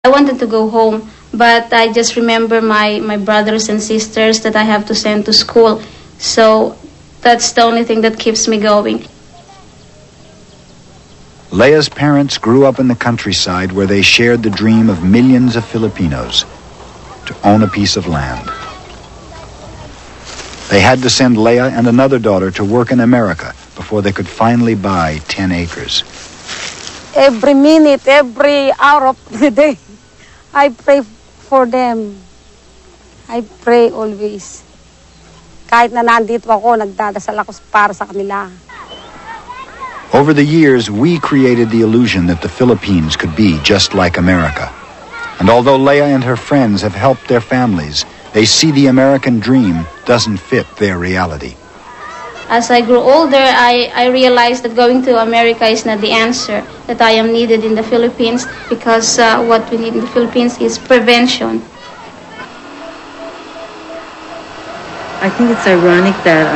I wanted to go home, but I just remember my brothers and sisters that I have to send to school. So that's the only thing that keeps me going. Leia's parents grew up in the countryside where they shared the dream of millions of Filipinos to own a piece of land. They had to send Leia and another daughter to work in America before they could finally buy 10 acres. Every minute, every hour of the day, I pray for them. I pray always. Kahit na nandito ako, nagdadasal ako para sa kanila. Over the years, we created the illusion that the Philippines could be just like America. And although Leia and her friends have helped their families, they see the American dream doesn't fit their reality. As I grew older, I realized that going to America is not the answer, that I am needed in the Philippines, because what we need in the Philippines is prevention. I think it's ironic that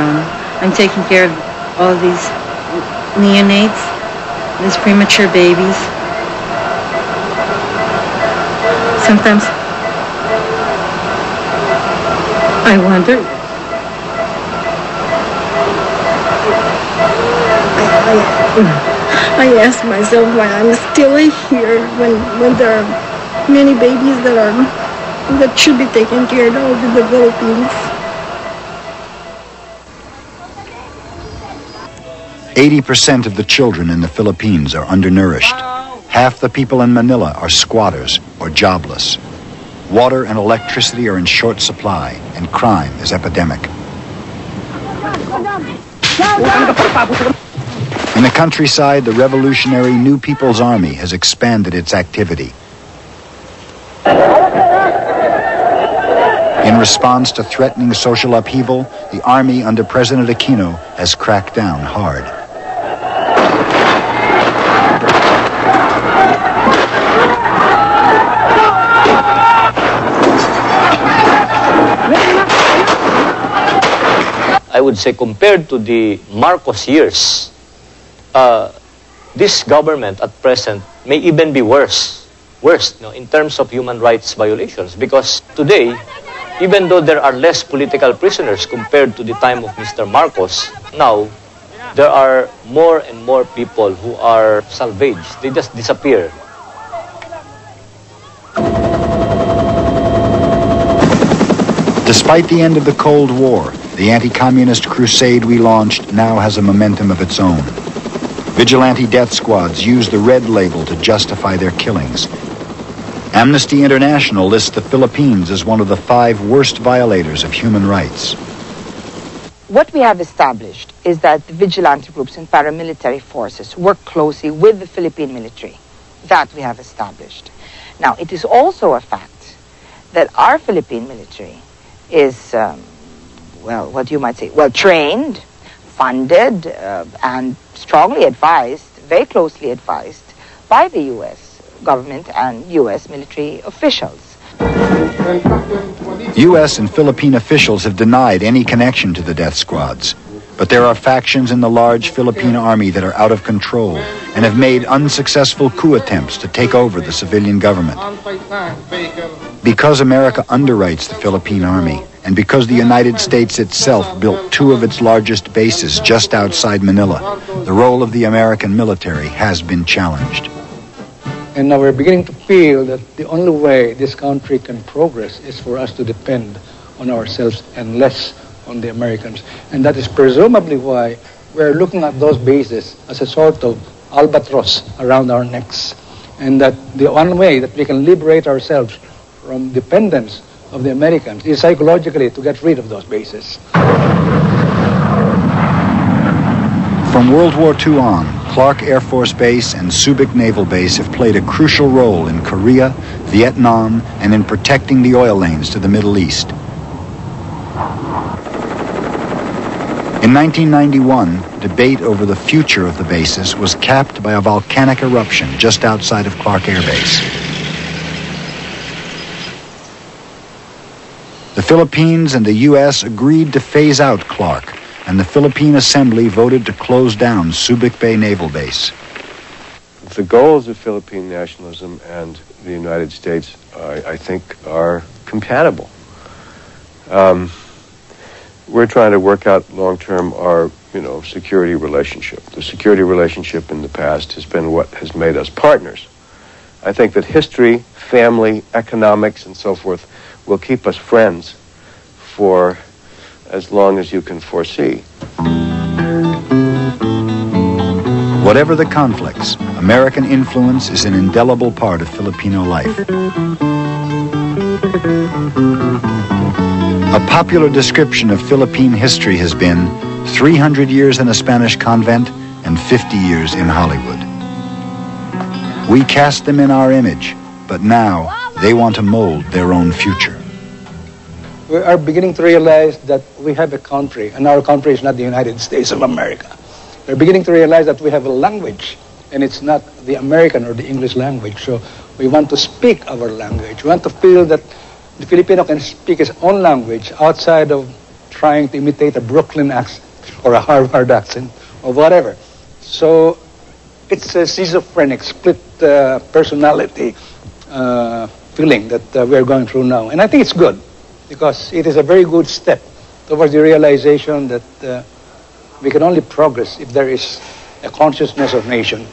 I'm taking care of all these neonates, these premature babies. Sometimes I wonder, I ask myself why I'm still here when there are many babies that should be taken care of in the Philippines. 80% of the children in the Philippines are undernourished. Half the people in Manila are squatters or jobless. Water and electricity are in short supply, and crime is epidemic. In the countryside, the revolutionary New People's Army has expanded its activity. In response to threatening social upheaval, the army under President Aquino has cracked down hard. I would say compared to the Marcos years, this government at present may even be worse in terms of human rights violations, because today, even though there are less political prisoners compared to the time of Mr. Marcos, now there are more and more people who are salvaged. They just disappear. Despite the end of the Cold War, the anti-communist crusade we launched now has a momentum of its own. Vigilante death squads use the red label to justify their killings. Amnesty International lists the Philippines as one of the 5 worst violators of human rights. What we have established is that the vigilante groups and paramilitary forces work closely with the Philippine military. That we have established. Now, it is also a fact that our Philippine military is, what you might say, well trained, funded, and strongly advised, very closely advised by the U.S. government and U.S. military officials. U.S. and Philippine officials have denied any connection to the death squads, but there are factions in the large Philippine army that are out of control and have made unsuccessful coup attempts to take over the civilian government. Because America underwrites the Philippine army, and because the United States itself built 2 of its largest bases just outside Manila, the role of the American military has been challenged. And now we're beginning to feel that the only way this country can progress is for us to depend on ourselves and less on the Americans. And that is presumably why we're looking at those bases as a sort of albatross around our necks. And that the one way that we can liberate ourselves from dependence of the Americans is psychologically to get rid of those bases. From World War II on, Clark Air Force Base and Subic Naval Base have played a crucial role in Korea, Vietnam, and in protecting the oil lanes to the Middle East. In 1991, debate over the future of the bases was capped by a volcanic eruption just outside of Clark Air Base. The Philippines and the U.S. agreed to phase out Clark, and the Philippine Assembly voted to close down Subic Bay Naval Base. the goals of Philippine nationalism and the United States, I think, are compatible. We're trying to work out long-term our, security relationship. The security relationship in the past has been what has made us partners. I think that history, family, economics, and so forth will keep us friends for as long as you can foresee. Whatever the conflicts, American influence is an indelible part of Filipino life. A popular description of Philippine history has been 300 years in a Spanish convent and 50 years in Hollywood. We cast them in our image, but now they want to mold their own future. We are beginning to realize that we have a country, and our country is not the United States of America. We're beginning to realize that we have a language, and it's not the American or the English language. So we want to speak our language. We want to feel that the Filipino can speak his own language outside of trying to imitate a Brooklyn accent or a Harvard accent or whatever. So it's a schizophrenic, split personality feeling that we're going through now. And I think it's good, because it is a very good step towards the realization that we can only progress if there is a consciousness of nation.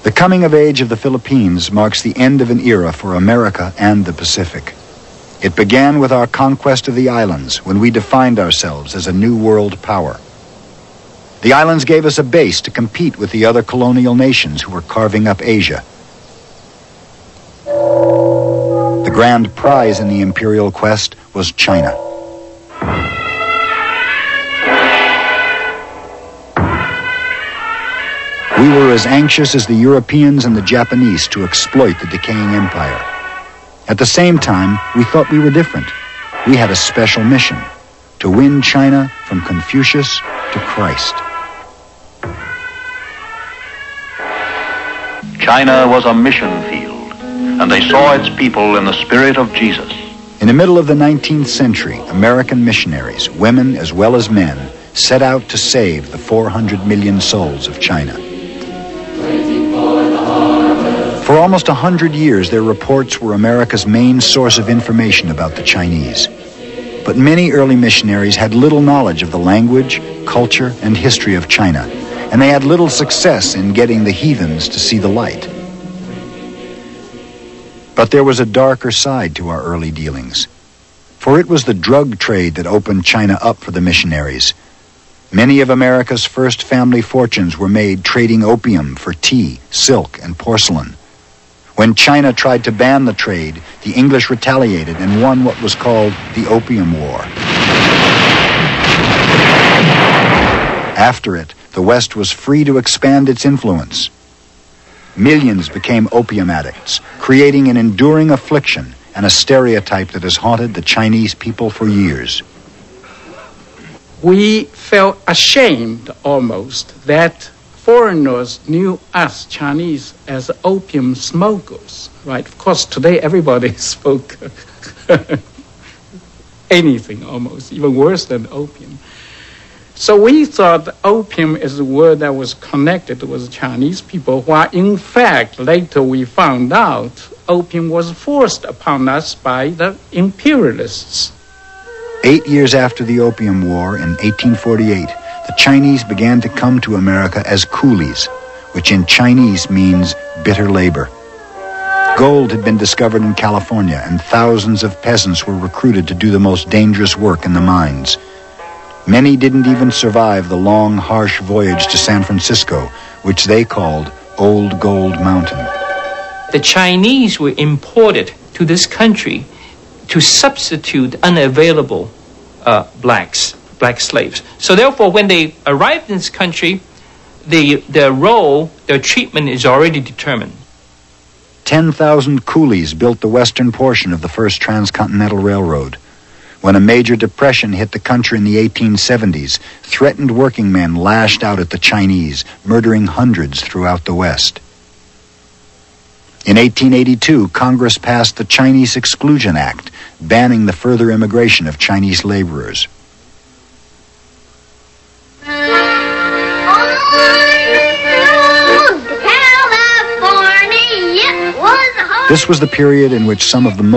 The coming of age of the Philippines marks the end of an era for America and the Pacific. It began with our conquest of the islands, when we defined ourselves as a new world power. The islands gave us a base to compete with the other colonial nations who were carving up Asia. The grand prize in the imperial quest was China. We were as anxious as the Europeans and the Japanese to exploit the decaying empire. At the same time, we thought we were different. We had a special mission: to win China from Confucius to Christ. China was a mission field, and they saw its people in the spirit of Jesus. In the middle of the 19th century, American missionaries, women as well as men, set out to save the 400 million souls of China. For almost 100 years, their reports were America's main source of information about the Chinese. But many early missionaries had little knowledge of the language, culture, and history of China, and they had little success in getting the heathens to see the light. But there was a darker side to our early dealings, for it was the drug trade that opened China up for the missionaries. Many of America's first family fortunes were made trading opium for tea, silk, and porcelain. When China tried to ban the trade, the English retaliated and won what was called the Opium War. After it, the West was free to expand its influence. Millions became opium addicts, creating an enduring affliction and a stereotype that has haunted the Chinese people for years. We felt ashamed almost that foreigners knew us Chinese as opium smokers, right? Of course, today everybody spoke anything almost, even worse than opium. So we thought opium is a word that was connected with Chinese people, while in fact, later we found out opium was forced upon us by the imperialists. 8 years after the Opium War in 1848, the Chinese began to come to America as coolies, which in Chinese means bitter labor. Gold had been discovered in California, and thousands of peasants were recruited to do the most dangerous work in the mines. Many didn't even survive the long, harsh voyage to San Francisco, which they called Old Gold Mountain. The Chinese were imported to this country to substitute unavailable black slaves. So therefore, when they arrived in this country, their role, their treatment is already determined. 10,000 coolies built the western portion of the first transcontinental railroad. When a major depression hit the country in the 1870s, threatened working men lashed out at the Chinese, murdering hundreds throughout the West. In 1882, Congress passed the Chinese Exclusion Act, banning the further immigration of Chinese laborers. This was the period in which some of the